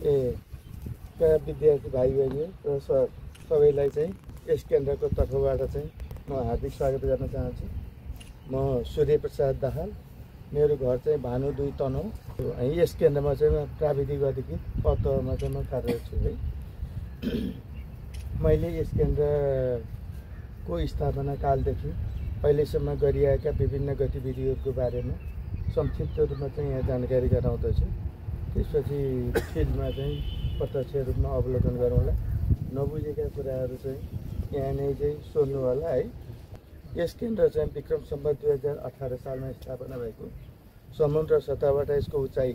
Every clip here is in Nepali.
का विद्यार्थी भाइ बहिनी र सबैलाई चाहिँ यस केन्द्रको तर्फबाट चाहिँ म हार्दिक स्वागत गर्न चाहन्छु। म सूर्य प्रसाद दाहाल, मेरो घर चाहिँ भानु 2 तनहुँ। यस केन्द्रमा चाहिँ म प्राविधिक अधिकृत पदमा चाहिँ म कार्यरत छु है। मैले यस केन्द्रको स्थापना कालदेखि अहिलेसम्म गरिएका विभिन्न गतिविधिहरूको बारेमा संक्षिप्त रूपमा चाहिँ यहाँ जानकारी गराउँदछु। त्यसपछि फिल्डमा चाहिँ प्रत्यक्ष रूपमा अवलोकन गरौँला। नबुझेका कुराहरू चाहिँ यहाँ नै चाहिँ सोध्नु होला है। यस केन्द्र चाहिँ विक्रम सम्वत 2018 सालमा स्थापना भएको। समुद्र सतहबाट यसको उचाइ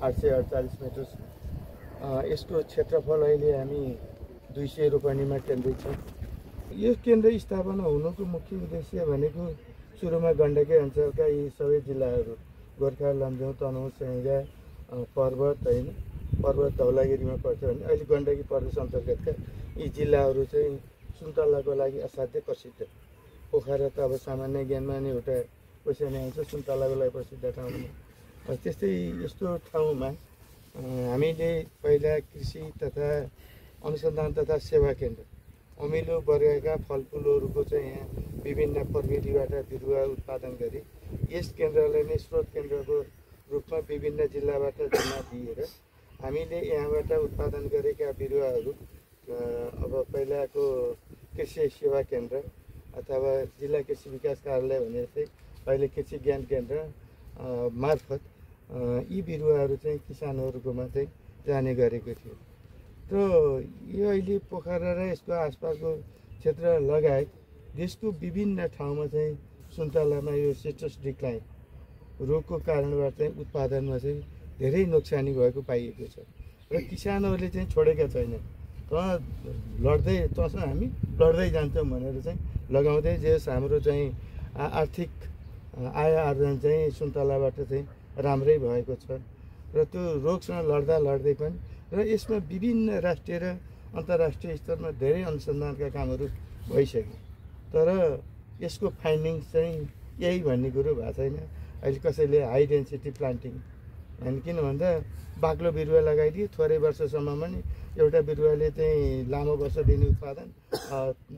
848 मिटर छ। यसको क्षेत्रफल अहिले हामी 200 रोपनीमा केन्द्रित छौँ। यो केन्द्र स्थापना हुनुको मुख्य उद्देश्य भनेको सुरुमा गण्डकी अञ्चलका यी सबै जिल्लाहरू गोर्खा, लमजुङ, तनहुँ, स्याङ्जा, पर्वत होइन, पर्वत धौलागिरीमा पर्छ भने अहिले गण्डकी प्रदेश अन्तर्गतका यी जिल्लाहरू चाहिँ सुन्तलाको लागि असाध्यै प्रसिद्ध। पोखरा त अब सामान्य ज्ञानमा नै एउटा क्वेसन आउँछ, सुन्तलाको लागि प्रसिद्ध ठाउँमा। त्यस्तै यस्तो ठाउँमा हामीले पहिला कृषि तथा अनुसन्धान तथा सेवा केन्द्र अमिलो वर्गका फलफुलहरूको चाहिँ यहाँ विभिन्न प्रविधिबाट बिरुवा उत्पादन गरी यस केन्द्रलाई नै स्रोत केन्द्रको रूपमा विभिन्न जिल्लाबाट जिम्मा दिएर हामीले यहाँबाट उत्पादन गरेका बिरुवाहरू अब पहिलाको कृषि सेवा केन्द्र अथवा जिल्ला कृषि विकास कार्यालय भने चाहिँ अहिले कृषि ज्ञान केन्द्र मार्फत यी बिरुवाहरू चाहिँ किसानहरूकोमा चाहिँ जाने गरेको थियो। र यो अहिले पोखरा र यसको आसपासको क्षेत्र लगायत देशको विभिन्न ठाउँमा चाहिँ सुन्तलामा यो सिट्रस डिक्लाइन रोगको कारणबाट चाहिँ उत्पादनमा चाहिँ धेरै नोक्सानी भएको पाइएको छ र किसानहरूले चाहिँ छोडेका छैनन्। लड्दै तँसँग हामी लड्दै जान्छौँ भनेर चाहिँ लगाउँदै जेस हाम्रो चाहिँ आर्थिक आय आर्जन चाहिँ सुन्तलाबाट चाहिँ राम्रै भएको छ र त्यो रोगसँग लड्दै पनि र यसमा विभिन्न राष्ट्रिय र अन्तर्राष्ट्रिय स्तरमा धेरै अनुसन्धानका कामहरू भइसक्यो। तर यसको फाइन्डिङ्स चाहिँ यही भन्ने कुरो भएको छैन। अहिले कसैले हाई डेन्सिटी प्लान्टिङ अनि किन भन्दा बाक्लो बिरुवा लगाइदियो थोरै वर्षसम्ममा नि एउटा बिरुवाले चाहिँ लामो वर्ष दिने उत्पादन,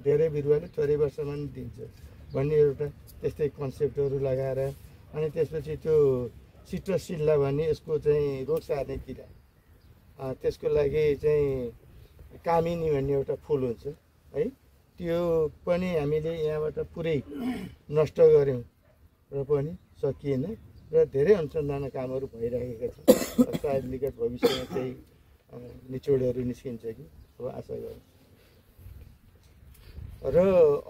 धेरै बिरुवाले थोरै वर्षमा नि दिन्छ भन्ने एउटा त्यस्तै कन्सेप्टहरू लगाएर अनि त्यसपछि त्यो सिट्रसिल्ला भन्ने यसको चाहिँ रोग सार्ने किरा, त्यसको लागि चाहिँ कामिनी भन्ने एउटा फुल हुन्छ है, त्यो पनि हामीले यहाँबाट पुरै नष्ट गऱ्यौँ र पनि सकिएन र धेरै अनुसन्धान कामहरू भइरहेका छन्। सायद निकट भविष्यमा चाहिँ निचोडहरू निस्किन्छ कि अब आशा गरौँ। र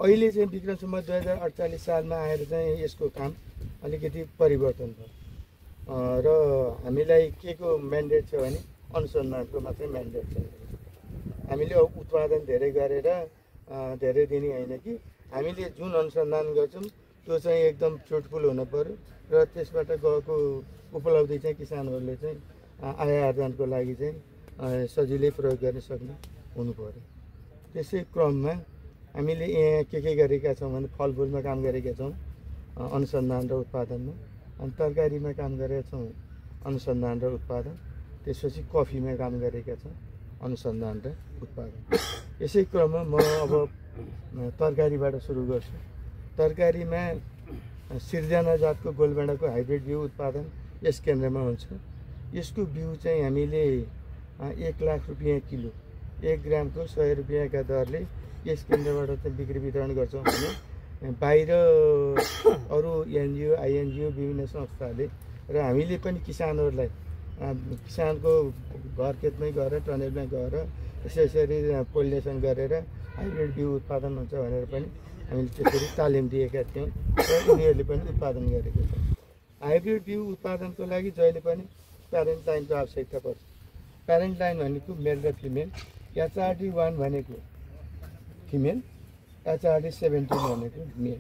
अहिले चाहिँ विक्रम सम्वत 2048 सालमा आएर चाहिँ यसको काम अलिकति परिवर्तन भयो र हामीलाई के को म्यान्डेट छ भने अनुसन्धानको मात्रै म्यान्डेट छ। हामीले उत्पादन धेरै गरेर धेरै दिने होइन कि हामीले जुन अनुसन्धान गर्छौँ त्यो चाहिँ एकदम फ्रुटफुल हुनु पर्यो र त्यसबाट गएको उपलब्धि चाहिँ किसानहरूले चाहिँ आय आर्जनको लागि चाहिँ सजिलै प्रयोग गर्न सक्ने हुनु पर्यो। त्यसै क्रममा हामीले यहाँ के गरेका छौँ भने फलफुलमा काम गरेका छौँ अनुसन्धान र उत्पादनमा, अनि तरकारीमा काम गरेका छौँ अनुसन्धान र उत्पादन, त्यसपछि कफीमा काम गरेका छौँ अनुसन्धान र उत्पादन। यसै क्रममा म अब तरकारीबाट सुरु गर्छु। तरकारीमा सिर्जना जातको गोलभेडाको हाइब्रिड बिउ उत्पादन यस केन्द्रमा हुन्छ। यसको बिउ चाहिँ हामीले 1 लाख रुपियाँ किलो, 1 ग्रामको 100 रुपियाँका दरले यस केन्द्रबाट चाहिँ बिक्री वितरण गर्छौँ भने बाहिर अरू एनजिओ आइएनजिओ विभिन्न संस्थाले र हामीले पनि किसानहरूलाई किसानको घर खेतमै गएर टनेलमै गएर यसरी पोलिनेसन गरेर हाइब्रिड बिउ उत्पादन हुन्छ भनेर पनि हामीले त्यसरी तालिम दिएका थियौँ र उनीहरूले पनि उत्पादन गरेको छ। हाइब्रिड बिउ उत्पादनको लागि जहिले पनि प्यारेन्ट लाइनको आवश्यकता पर्छ। प्यारेन्ट लाइन भनेको मेल र फिमेल, HRD1 भनेको फिमेल, HRD17 भनेको मेल।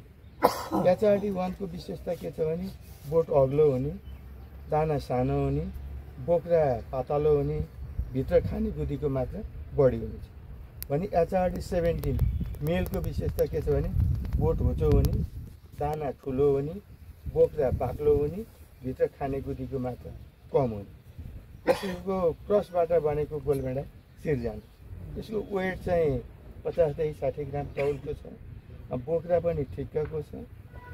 HRD1 को विशेषता के छ भने बोट अग्लो हुने, दाना सानो हुने, बोक्रा पातलो हुने, भित्र खानेकुदीको मात्रा बढी हुनेछ भने HRD17 मेलको विशेषता के छ भने बोट होचो हुने, दाना ठुलो हुने, बोक्रा बाक्लो हुने, भित्र खानेकुदीको मात्रा कम हुने। यसको क्रसबाट बनेको गोलभेडा सिर्जान्छ। यसको वेट चाहिँ 50 देखि 60 ग्राम तौलको छ। बोक्रा पनि ठिक्कको छ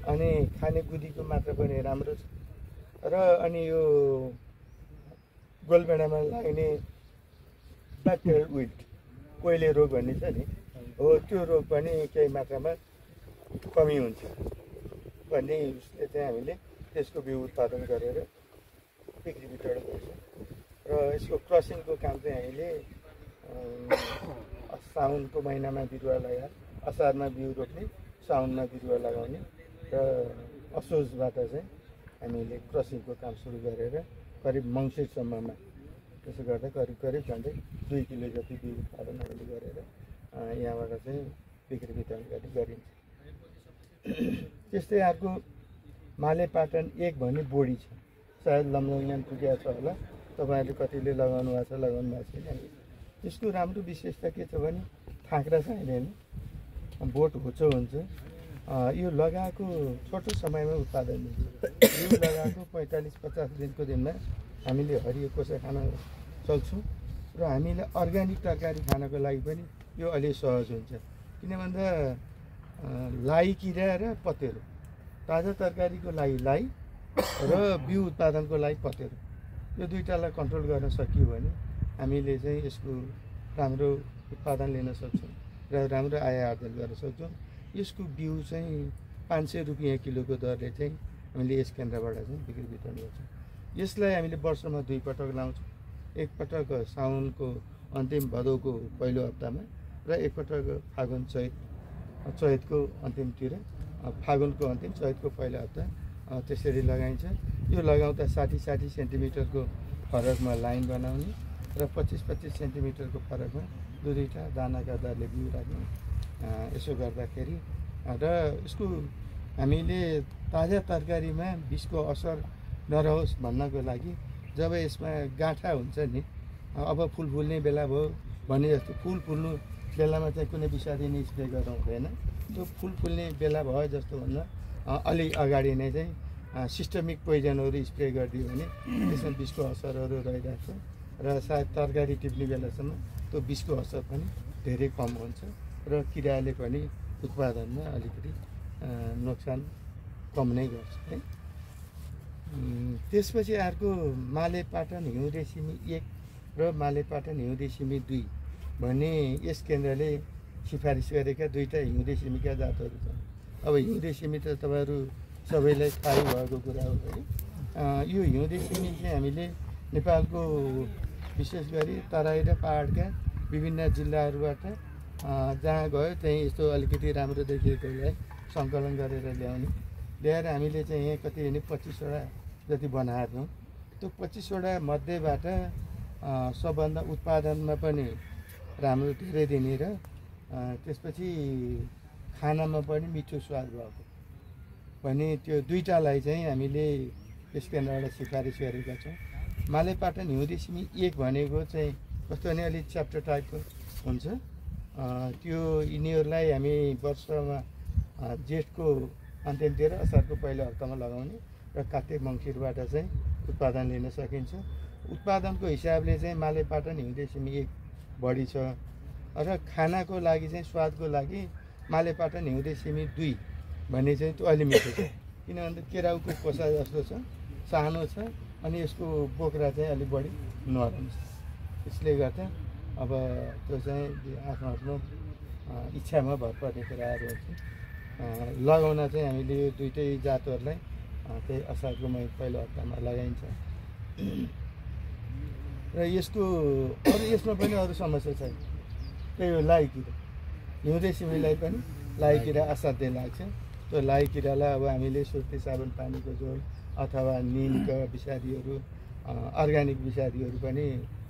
अनि खाने गुदीको मात्रा पनि राम्रो छ र अनि यो गोलभेडामा लाग्ने ब्याक्टेरियल विल्ट कोइले रोग भन्ने छ नि हो, त्यो रोग पनि केही मात्रामा कमी हुन्छ भन्ने उसले चाहिँ हामीले त्यसको बिउ उत्पादन गरेर बिक्री वितरण गर्छौँ र यसको क्रसिङको काम चाहिँ हामीले साउनको महिनामा बिरुवा लगाएर असारमा बिउ रोप्ने, साउनमा बिरुवा लगाउने र असोजबाट चाहिँ हामीले क्रसिङको काम सुरु गरेर करिब मङ्सिरसम्ममा त्यसो गर्दा करिब झन्डै 2 किलो जति बिउ उत्पादन हामीले गरेर यहाँबाट चाहिँ बिक्री वितरण गर्ने गरिन्छ। त्यस्तै अर्को मालेपाटन 1 भन्ने बोडी छ, सायद लमलङयान पुगेको छ होला, तपाईँहरूले कतिले लगाउनु भएको छ लगाउनु भएको छैन। यसको राम्रो विशेषता के छ भने थाङ्क्रा चाहिँदैन, बोट होचो हुन्छ। यो लगाएको छोटो समयमा उत्पादन हुन्छ। यो लगाएको 45-50 दिनको दिनमा हामीले हरियो कोसा खान सक्छौँ र हामीलाई अर्ग्यानिक तरकारी खानको लागि पनि यो अलि सहज हुन्छ। किन भन्दा लाई किरा र पतेरो, ताजा तरकारीको लागि लाई र बिउ उत्पादनको लागि पतेरो, यो दुईटालाई कन्ट्रोल गर्न सकियो भने हामीले चाहिँ यसको राम्रो उत्पादन लिन सक्छौँ र राम्रो आय आर्जन गर्न सक्छौँ। यसको बिउ चाहिँ 500 रुपियाँ किलोको दरले चाहिँ हामीले यस केन्द्रबाट चाहिँ बिक्री वितरण गर्छौँ। यसलाई हामीले वर्षमा 2 पटक लाउँछौँ, एक पटक साउनको अन्तिम भदौको पहिलो हप्तामा र एक पटक फागुन चैतको अन्तिमतिर, फागुनको अन्तिम चैतको पहिलो हप्ता त्यसरी लगाइन्छ। यो लगाउँदा 60-60 सेन्टिमिटरको फरकमा लाइन बनाउने र 25-25 सेन्टिमिटरको फरकमा दुईटा दानाका दरले बिउ राख्ने। यसो गर्दाखेरि र यसको हामीले ताजा तरकारीमा विषको असर नरहोस् भन्नको लागि जब यसमा गाँठा हुन्छ नि, अब फुल फुल्ने बेला भयो भने जस्तो फुल फुल्नु बेलामा चाहिँ कुनै विषादी नै स्प्रे गर्नु हुँदैन। त्यो फुल फुल्ने बेला भयो जस्तो भन्दा अलि अगाडि नै चाहिँ सिस्टमिक पोइजनहरू स्प्रे गरिदियो भने त्यसमा विषको असरहरू रहिरहेको छ र सायद तरकारी टिप्ने बेलासम्म त्यो विषको असर पनि धेरै कम हुन्छ र किराले पनि उत्पादनमा अलिकति नोक्सान कम नै गर्छ है। त्यसपछि अर्को मालेपाटन हिउँ रेसिमी 1 र मालेपाटन हिउँ रेसिमी 2 भन्ने यस केन्द्रले सिफारिस गरेका दुईटा हिउँ रेसिमीका जातहरू छन्। अब हिउँ रेसिमी त तपाईँहरू सबैलाई थाहै भएको कुरा हो है। यो हिउँ रेसिमी चाहिँ हामीले नेपालको विशेष गरी तराई र पहाडका विभिन्न जिल्लाहरूबाट जहाँ गयो त्यहीँ यस्तो अलिकति राम्रो देखिएकोलाई सङ्कलन गरेर ल्याएर हामीले चाहिँ यहाँ कति भने 25वटा जति बनाएको छौँ। त्यो 25वटा मध्येबाट सबभन्दा उत्पादनमा पनि राम्रो धेरै दिने र त्यसपछि खानामा पनि मिठो स्वाद भएको भने त्यो दुईटालाई चाहिँ हामीले यस केन्द्रबाट सिफारिस गरेका छौँ। मालेपाटन हिउँ रेसिमी 1 भनेको चाहिँ कस्तो भने अलिक च्याप्टर टाइपको हुन्छ। त्यो यिनीहरूलाई हामी वर्षमा जेठको अन्तिमतिर असारको पहिलो हप्तामा लगाउने र कार्तिक मङ्सिरबाट चाहिँ उत्पादन लिन सकिन्छ। उत्पादनको हिसाबले चाहिँ मालेपाटन हिउँ रेसिमी 1 बढी छ र खानाको लागि चाहिँ स्वादको लागि मालेपाटन हिउँ रेसिमी 2 भन्ने चाहिँ त्यो अलि मिठो छ। किन भन्दा केराउको कोसा जस्तो छ, सानो छ अनि यसको बोक्रा चाहिँ अलिक बढी नरम छ। यसले गर्दा अब त्यो चाहिँ आफ्नो आफ्नो इच्छामा भर पर्ने कुराहरू हुन्छ। लगाउन चाहिँ हामीले यो दुईटै जातहरूलाई त्यही असारको पहिलो हप्तामा लगाइन्छ र यसमा पनि अरू समस्या छैन। त्यही हो लाई किरा, हिउँ रेसिमीलाई पनि लाई किरा असाध्यै लाग्छ। त्यो लाई किरालाई अब हामीले सुर्ती साबुन पानीको झोल अथवा निमका विषादीहरू अर्ग्यानिक विषादीहरू पनि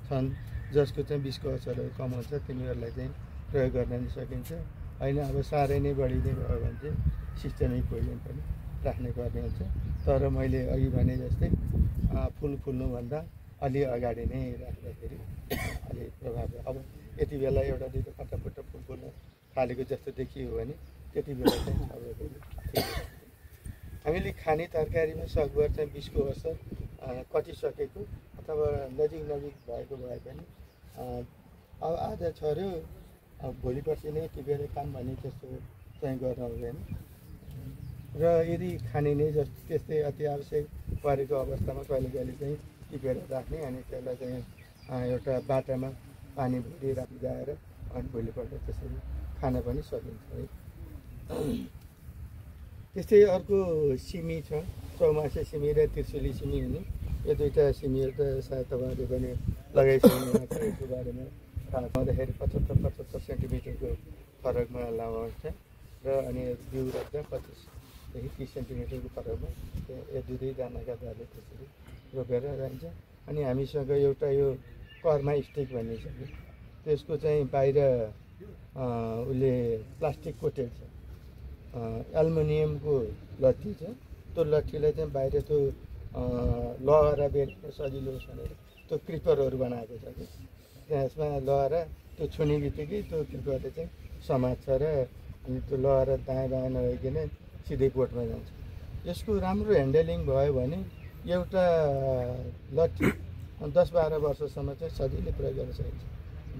छन् जसको चाहिँ विषको असरहरू कम हुन्छ, तिनीहरूलाई चाहिँ प्रयोग गर्न नि सकिन्छ। होइन अब साह्रै नै बढी नै भयो भने चाहिँ सिस्टमिक पोइजन पनि राख्ने गर्ने हुन्छ। तर मैले अघि भने जस्तै फुल फुल्नुभन्दा अलि अगाडि नै राख्दाखेरि अलि प्रभाव। अब यति बेला एउटा दुईवटा फटाफट फुल फुल्न थालेको जस्तो देखियो भने त्यति बेला चाहिँ हामीले खाने तरकारीमा सकभर चाहिँ विषको असर कटिसकेको अथवा नजिक भएको भए पनि अब आज छोड्यो अब भोलि पर्सि नै टिपेर काम भन्ने त्यस्तो चाहिँ गर्न हुँदैन र यदि खाने नै जस्तो त्यस्तै अति आवश्यक परेको अवस्थामा कहिले कहिले चाहिँ टिपेर राख्ने अनि त्यसलाई चाहिँ एउटा बाटामा पानी भरि राखिदिएर अनि भोलिपल्ट त्यसरी खान पनि सकिन्छ है। त्यस्तै अर्को सिमी छ, चौमासे सिमी र त्रिशुली सिमी हुने। यो दुईवटा सिमीहरू त सायद तपाईँहरूले पनि लगाइसक्नु छ। यसको बारेमा थाहा पाउँदाखेरि 75 सेन्टिमिटरको फरकमा लगाउँछ र अनि बिउ राख्दा 25देखि 30 सेन्टिमिटरको फरकमा यो दुईजनाका दरले त्यसरी रोपेर जान्छ। अनि हामीसँग एउटा यो कर्मा स्टिक भन्ने छ कि त्यसको चाहिँ बाहिर उसले प्लास्टिक कोटेड छ, एल्युमिनियमको लट्ठी छ। त्यो लट्ठीलाई चाहिँ बाहिर त्यो लहरा बेर्न सजिलो होस् भनेर त्यो क्रिपरहरू बनाएको छ कि त्यसमा लहरा त्यो छुने बित्तिकै त्यो क्रिपरले चाहिँ समात्छ र अनि त्यो लहरा दायाँ बायाँ नभइकन सिधै बोटमा जान्छ। यसको राम्रो ह्यान्डलिङ भयो भने एउटा लट्ठी 10-12 वर्षसम्म चाहिँ सजिलै प्रयोग गर्न सकिन्छ।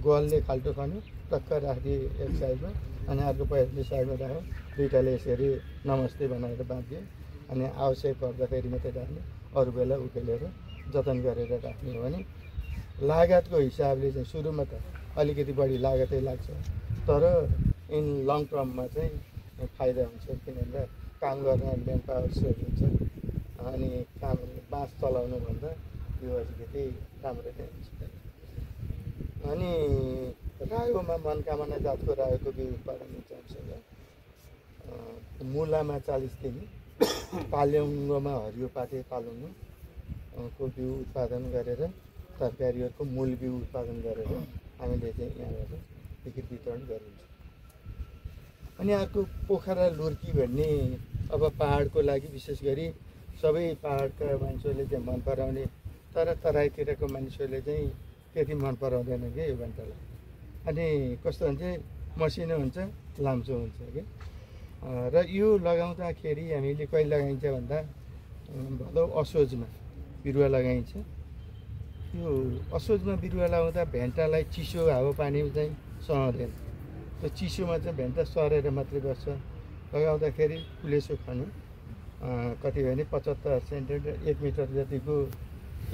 गोलले खाल्टो खन्यो, टक्क राखिदिए एक साइडमा अनि अर्को पहिलो साइडमा राख्यो, दुईवटाले यसरी नमस्ते बनाएर बाँधियो अनि आवश्यक पर्दाखेरि मात्रै राख्ने, अरू बेला उकेलेर जतन गरेर राख्ने हो भने लागतको हिसाबले चाहिँ सुरुमा त अलिकति बढी लागतै लाग्छ, तर इन लङ टर्ममा चाहिँ फाइदा हुन्छ। किनभने काम गर्न म्यान पावर सेभ हुन्छ अनि काम बाँस चलाउनुभन्दा यो अलिकति राम्रो नै हुन्छ। अनि रायोमा मनकामना जातको रायोको बिउ उत्पादन हुन्छ हामीसँग। मुलामा 40 दिने, पाल्योङ्गोमा हरियोपाते पालुङ्गोको बिउ उत्पादन गरेर तरकारीहरूको मूल बिउ उत्पादन गरेर हामीले चाहिँ यहाँबाट बिक्री वितरण गरिन्छ। अनि अर्को पोखरा लुर्की भन्ने अब पहाडको लागि विशेष गरी सबै पहाडका मान्छेहरूले चाहिँ मन पराउने, तर तराईतिरको मानिसहरूले चाहिँ त्यति मन पराउँदैन कि यो भन्छलाई। अनि कस्तो हुन्छ, मसिनो हुन्छ, लाम्चो हुन्छ कि र यो लगाउँदाखेरि हामीले कहिले लगाइन्छ भन्दा भदौ असोजमा बिरुवा लगाइन्छ। यो असोजमा बिरुवा लगाउँदा भेन्टालाई चिसो हावापानी चाहिँ सहँदैन, त्यो चिसोमा चाहिँ भेन्टा सरेर मात्रै बस्छ। लगाउँदाखेरि कुलेसो खन्यो, कति भने 75 सेन्टिमिटर 1 मिटर जतिको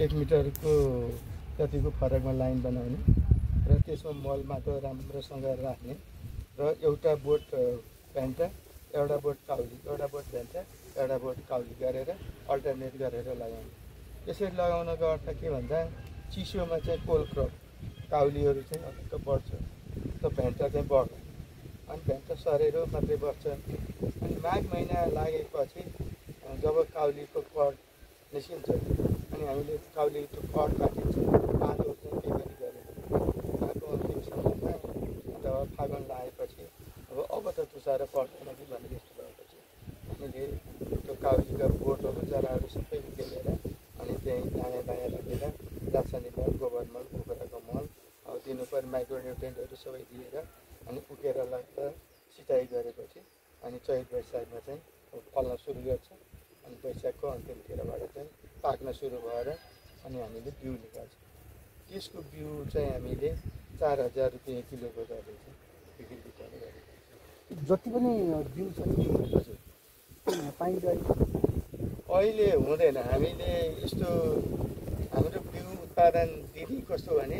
1 मिटरको जतिको फरकमा लाइन बनाउने र त्यसमा मल माटो राम्रोसँग राख्ने र एउटा बोट भेन्टा, एउटा बोट काउली, एउटा बोट भेन्टा, एउटा बोट काउली गरेर अल्टरनेट गरेर लगाउने। यसरी लगाउनको अर्थ के भन्दा चिसोमा चाहिँ कोल क्रप काउलीहरू चाहिँ अलिक बढ्छ, त्यो भेन्टा चाहिँ बढ्छ अनि भेन्टा सरेर मात्रै बस्छ। अनि माघ महिना लागेपछि जब काउलीको कड निस्किन्छ अनि हामीले काउलीको कड काटिन्छ, आगो चाहिँ के गरी गरेर आगो अन्तिम समयमा अथवा फागुन लागेपछि अब त तुसाएर पर्दैन कि भन्ने जस्तो भएपछि हामीले त्यो काउलीका बोटहरू जराहरू सबै उकेलेर अनि त्यहीँ दायाँ बायाँ राखेर रासायनिक मल, गोबर मल, कुखुराको मल अब दिनुपऱ्यो, माइक्रोन्युट्रिएन्टहरू सबै दिएर अनि उकेर लाग्दा सिँचाइ गरेपछि अनि चैत वैशाखमा चाहिँ फल्न सुरु गर्छ। अनि वैशाखको अन्तिमतिरबाट चाहिँ पाक्न सुरु भएर अनि हामीले बिउ निकाल्छौँ। त्यसको बिउ चाहिँ हामीले 4000 रुपियाँ किलोको दरले चाहिँ बिक्री वितरण गरेको जति पनि बिउ छ हजुर पाइन्छ अहिले हुँदैन। हामीले यस्तो हाम्रो बिउ उत्पादन दिने कस्तो भने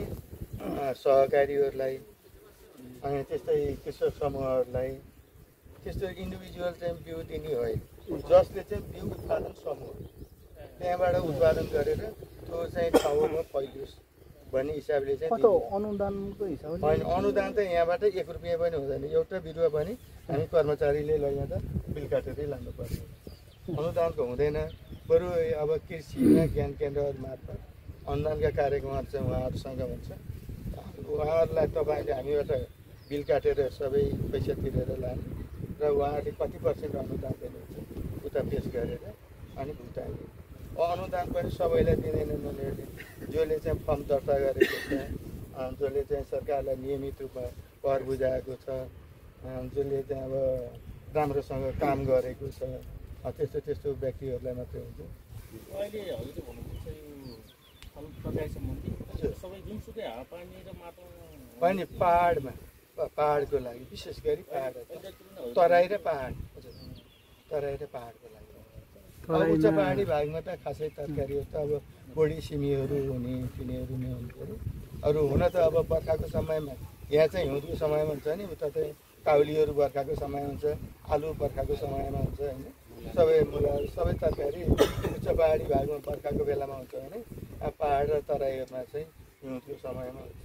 सहकारीहरूलाई अनि त्यस्तै कृषक समूहहरूलाई त्यस्तो इन्डिभिजुअल चाहिँ बिउ दिने होइन, जसले चाहिँ बिउ उत्पादन समूह त्यहाँबाट उत्पादन गरेर त्यो चाहिँ ठाउँमा फैलियोस् भन्ने हिसाबले चाहिँ अनुदानको हिसाबले होइन। अनुदान त यहाँबाट 1 रुपियाँ पनि हुँदैन। एउटा बिरुवा पनि हामी कर्मचारीले लैजाँदा बिल काटेरै लानुपर्ने, अनुदानको हुँदैन। बरु अब कृषिमा ज्ञान केन्द्रहरू मार्फत अनुदानका कार्यक्रमहरू चाहिँ उहाँहरूसँग हुन्छ। उहाँहरूलाई तपाईँले हामीबाट बिल काटेर सबै पैसा तिरेर लाने र उहाँहरूले कति % अनुदान दिनुहुन्छ उता पेस गरेर अनि भुक्तानी। अनुदान पनि सबैलाई दिँदैनन् उनीहरूले, जसले चाहिँ फर्म दर्ता गरेको छ, जसले चाहिँ सरकारलाई नियमित रूपमा कर बुझाएको छ, जसले चाहिँ अब राम्रोसँग काम गरेको छ, त्यस्तो व्यक्तिहरूलाई मात्रै हुन्छ। अहिले हजुरले भन्नुहुन्छ पनि पहाडमा पहाडको लागि विशेष गरी पहाड तराई र पहाड तराई र पहाडको लागि उच्च पहाडी भागमा त खासै तरकारीहरू त अब बोडी सिमीहरू हुने तिनीहरू नै हुन्थ्यो अरू हुन त अब बर्खाको समयमा यहाँ चाहिँ हिउँदको समयमा हुन्छ नि उता चाहिँ काउलीहरू बर्खाको समय हुन्छ आलु बर्खाको समयमा हुन्छ होइन सबै मूलहरू सबै तरकारी उच्च पहाडी भागमा बर्खाको बेलामा हुन्छ भने पहाड र तराईहरूमा चाहिँ हिउँदको समयमा हुन्छ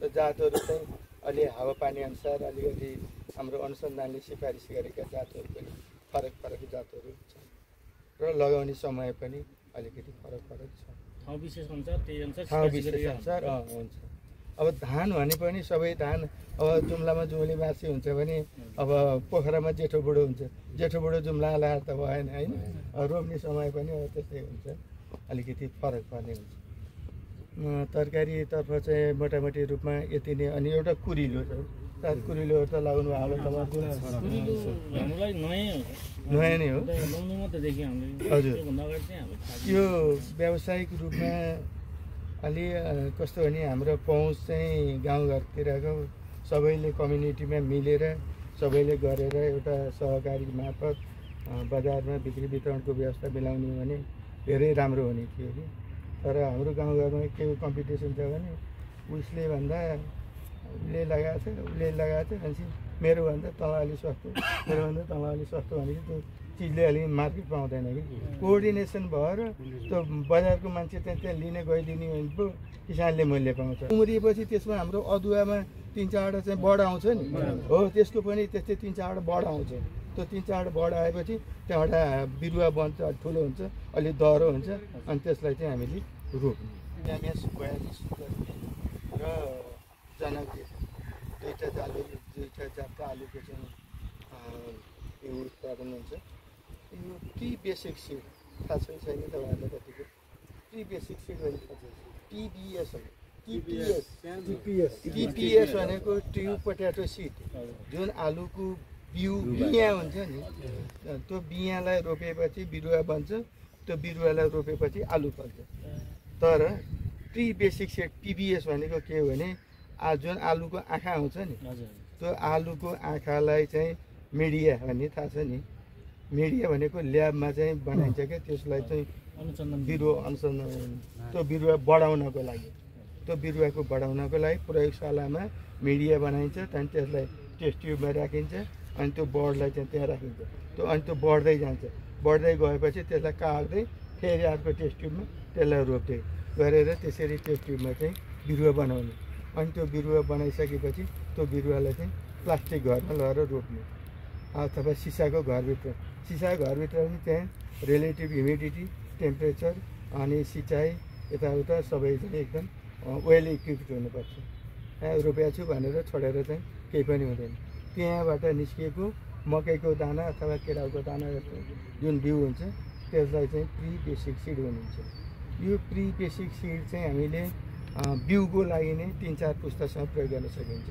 र जातहरू चाहिँ अलि हावापानी अनुसार अलिकति हाम्रो अनुसन्धानले सिफारिस गरेका जातहरू पनि फरक फरक जातहरू छन् र लगाउने समय पनि अलिकति फरक फरक छ ठाउँ विशेष अनुसार हुन्छ अब धान भने पनि सबै धान अब जुम्लामा जुम्ली बासी हुन्छ भने अब पोखरामा जेठो बुढो हुन्छ जेठो बुढो जुम्ला लाएर त भएन होइन रोप्ने समय पनि अब त्यस्तै हुन्छ अलिकति फरक पर्ने हुन्छ तरकारीतर्फ चाहिँ मोटामोटी रूपमा यति नै अनि एउटा कुरिलो छ कुरिलोहरू त लगाउनु हालो नयाँ नै हो हजुर यो व्यावसायिक रूपमा अलि कस्तो भने हाम्रो पहुँच चाहिँ गाउँघरतिरको सबैले कम्युनिटीमा मिलेर सबैले गरेर एउटा सहकारी मार्फत बजारमा बिक्री वितरणको व्यवस्था मिलाउने भने धेरै राम्रो हुने थियो कि तर हाम्रो गाउँघरमा के कम्पिटिसन छ भने उसले भन्दा उसले लगाएको छ भनेपछि मेरोभन्दा तल अलि सस्तो मेरोभन्दा तल अलि सस्तो भनेपछि त्यो चिजले अलिक मार्केट पाउँदैन कि कोअर्डिनेसन भएर त्यो बजारको मान्छे चाहिँ त्यहाँ लिने गइदिने भने पो किसानले मूल्य पाउँछ उम्रिएपछि त्यसमा हाम्रो अदुवामा 3-4वटा चाहिँ बढ आउँछ नि हो त्यसको पनि त्यस्तै 3-4वटा बढ आउँछ त्यो 3-4वटा बढ आएपछि त्यहाँबाट बिरुवा बन्छ ठुलो हुन्छ अलिक दह्रो हुन्छ अनि त्यसलाई चाहिँ हामीले रोप्ने MS 42 र जनक दुईवटा जातका आलुको चाहिँ यो उत्पादन हुन्छ यो प्री बेसिक सिड थाहा छैन तपाईँहरूलाई कतिको प्री बेसिक सिड भने थाहा छ TBS हो TPS भनेको ट्युब पोट्याटो सिड जुन आलुको बिया हुन्छ नि त्यो बियालाई रोपेपछि बिरुवा बन्छ त्यो बिरुवालाई रोपेपछि आलु फल्छ तर प्री बेसिक सिड PBS भनेको के हो भने जुन आलुको आँखा आउँछ नि त्यो आलुको आँखालाई चाहिँ मिडिया भन्ने थाहा छ नि मिडिया भनेको ल्याबमा चाहिँ बनाइन्छ क्या त्यसलाई चाहिँ बिरुवा अनुसन्धान त्यो बिरुवा बढाउनको लागि त्यो बिरुवाको बढाउनको लागि प्रयोगशालामा मिडिया बनाइन्छ त्यहाँदेखि त्यसलाई टेस्ट ट्युबमा राखिन्छ अनि त्यो बर्डलाई चाहिँ त्यहाँ राखिन्छ त्यो अनि त्यो बढ्दै जान्छ बढ्दै गएपछि त्यसलाई काट्दै फेरि अर्को टेस्ट ट्युबमा त्यसलाई रोप्दै गरेर त्यसरी टेस्ट ट्युबमा चाहिँ बिरुवा बनाउने अनि त्यो बिरुवा बनाइसकेपछि त्यो बिरुवालाई चाहिँ प्लास्टिक घरमा लगेर रोप्ने अथवा सिसाको घरभित्र पनि त्यहाँ रिलेटिभ ह्युमिडिटी टेम्परेचर अनि सिँचाइ यताउता सबै चाहिँ एकदम वेल इक्विप्ड हुनुपर्छ रोपेको छु भनेर छोडेर चाहिँ केही पनि हुँदैन त्यहाँबाट निस्किएको मकैको दाना अथवा केराउको दाना जस्तो जुन बिउ हुन्छ त्यसलाई चाहिँ प्री बेसिक सिड भनिन्छ यो प्री बेसिक सिड चाहिँ हामीले बिउको लागि नै 3-4 पुस्तासम्म प्रयोग गर्न सकिन्छ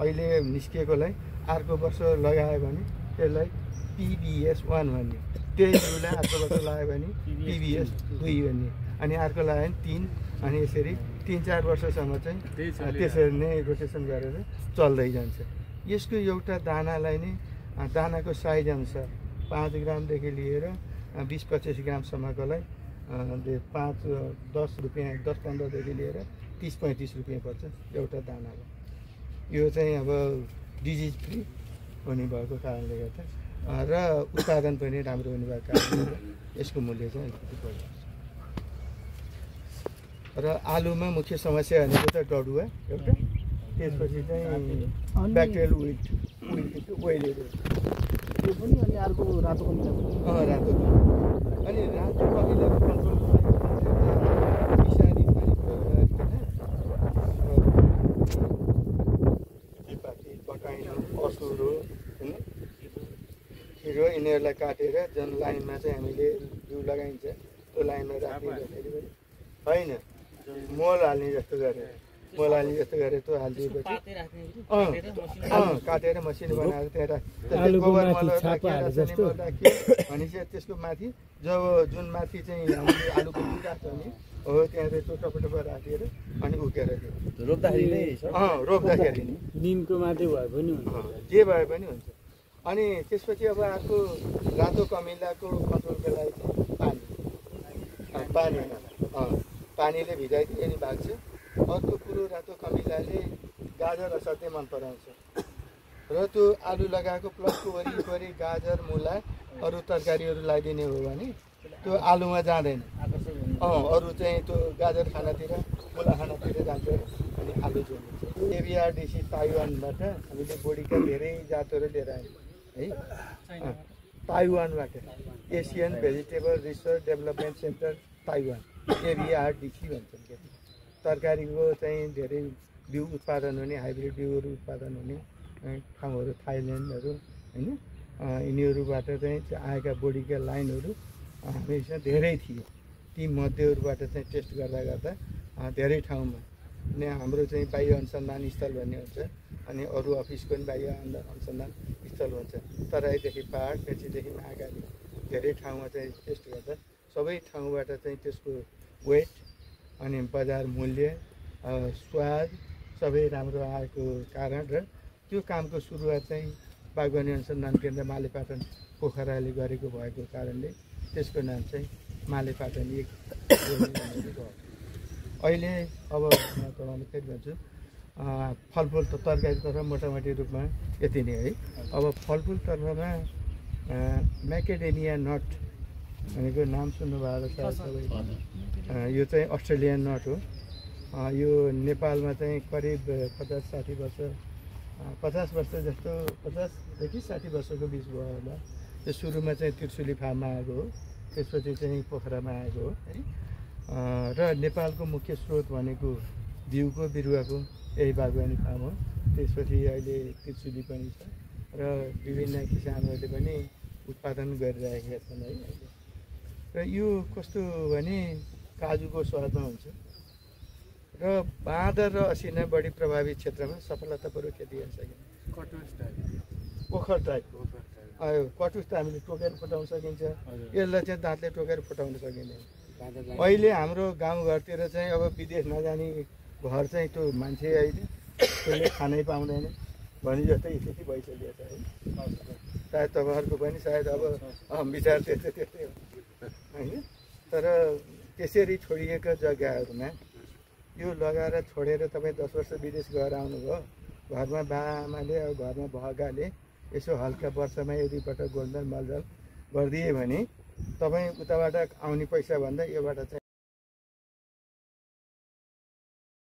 अहिले निस्किएकोलाई अर्को वर्ष लगायो भने त्यसलाई PBS 1 भन्ने त्यही बिउलाई अर्को वर्ष लगायो भने PBS 2 भन्ने अनि अर्को लगायो भने 3 अनि यसरी 3-4 वर्षसम्म चाहिँ त्यसरी नै रोटेसन गरेर चल्दै जान्छ यसको एउटा दानालाई नै दानाको साइज अनुसार 5 ग्रामदेखि लिएर 20-25 ग्रामसम्मकोलाई 5-10 रुपियाँ 10-15देखि लिएर 30-35 रुपियाँ पर्छ एउटा दानालाई यो चाहिँ अब डिजिज फ्री हुने भएको कारणले गर्दा र उत्पादन पनि राम्रो हुने भएको कारणले गर्दा यसको मूल्य चाहिँ अलिकति बढ्छ र आलुमा मुख्य समस्या भनेको त डडुवा एउटा त्यसपछि चाहिँ ब्याक्टेरियल ओइलहरू त्यो पनि अनि अर्को रातो कमिला पनि रातो अनि रातो कमिलाको कन्ट्रोलको लागि विषादी पानी प्रयोग गरिकन पकाइनु असुरो होइन खिरो यिनीहरूलाई काटेर जुन लाइनमा चाहिँ हामीले बिउ लगाइन्छ त्यो लाइनमा राखिदिँदाखेरि होइन मल हाल्ने जस्तो गरेर त्यो हालिदिएपछि काटेर मसिनो बनाएर त्यहाँ राख्यो गोबर मल राखियो भने चाहिँ त्यसको माथि जब जुन माथि चाहिँ हामीले आलुको बिउ राख्छ भने हो त्यहाँ चाहिँ त्यो टपटप राखेर अनि उकेर दियो रोप्दाखेरि नै रोप्दाखेरि नि निमको मात्रै भए पनि हुन्छ जे भए पनि हुन्छ। अनि त्यसपछि अब अर्को रातो कमिलाको कन्ट्रोलको लागि चाहिँ पानीले भिजाइदियो अनि भाग्छ। अर्को कुरो रातो कमिलाले गाजर असाध्यै मन पराउँछ र त्यो आलु लगाएको प्लसको वरिपरि गाजर मुला अरू तरकारीहरू लगाइदिने हो भने त्यो आलुमा जाँदैन। अरू चाहिँ त्यो गाजर खानातिर मुला खानातिर जान्छ अनि आलु जोडिन्छ। एबिआरडिसी ताइवानबाट हामीले बोडीका धेरै जातहरू लिएर आयौँ है ताइवानबाट Asian vegetable research development centre Taiwan AVRDC भन्छन् के तरकारीको चाहिँ धेरै बिउ उत्पादन हुने हाइब्रिड बिउहरू उत्पादन हुने ठाउँहरू थाइल्यान्डहरू होइन यिनीहरूबाट चाहिँ आएका बोडीका लाइनहरू हामीसँग धेरै थियो। ती मध्येहरूबाट चाहिँ टेस्ट गर्दा गर्दा धेरै ठाउँमा अनि हाम्रो चाहिँ बाह्य अनुसन्धान स्थल भन्ने हुन्छ अनि अरू अफिसको पनि बाह्य अनुसन्धान स्थल हुन्छ। तराईदेखि पहाड मेचीदेखि महाकाली धेरै ठाउँमा चाहिँ टेस्ट गर्दा सबै ठाउँबाट चाहिँ त्यसको वेट अनि बजार मूल्य स्वाद सबै राम्रो आएको कारण र त्यो कामको सुरुवात चाहिँ बागवानी अनुसन्धान केन्द्र मालेपाटन पोखराले गरेको भएको कारणले त्यसको नाम चाहिँ मालेपाटन 1 भयो। अहिले अब म तपाईँलाई फेरि भन्छु फलफुल त तरकारीतर्फ मोटामोटी रूपमा यति नै है। अब फलफुलतर्फमा म्याकेडेमिया नट भनेको नाम सुन्नुभएको छ सबै। यो चाहिँ अस्ट्रेलियन नट हो। यो नेपालमा चाहिँ करिब 50-60 वर्ष 50 वर्ष जस्तो 50देखि 60 वर्षको बिच भयो होला। त्यो सुरुमा चाहिँ त्रिशुली फार्ममा आएको हो त्यसपछि चाहिँ पोखरामा आएको हो है। र नेपालको मुख्य स्रोत भनेको बिउको बिरुवाको यही बागवानी फार्म हो। त्यसपछि अहिले त्रिशुली पनि छ र विभिन्न किसानहरूले पनि उत्पादन गरिरहेका छन् है अहिले। र यो कस्तो भने काजुको स्वादमा हुन्छ र बाँदर र असिना बढी प्रभावित क्षेत्रमा सफलतापूर्वक खेती गर्न सकिन्छ। ओखर टाइपको कटुस त हामीले टोकेर फुटाउन सकिन्छ, यसलाई चाहिँ दाँतले टोकेर फुटाउन सकिँदैन। अहिले हाम्रो गाउँघरतिर चाहिँ अब विदेश नजाने घर चाहिँ त्यो मान्छे अहिले त्यसले खानै पाउँदैन भने जस्तै स्थिति भइसकेको छ है। सायद तपाईँहरूको पनि सायद अब विचार त्यस्तै हो होइन। तर त्यसरी छोडिएका जग्गाहरूमा यो लगाएर छोडेर तपाईँ 10 वर्ष विदेश गएर आउनुभयो, घरमा बाआमाले अब घरमा भएकाले यसो हल्का वर्षमा 1-2 पटक गोडमेल मलजल गरिदिए भने तपाईँ उताबाट आउने पैसा भन्दा योबाट चाहिँ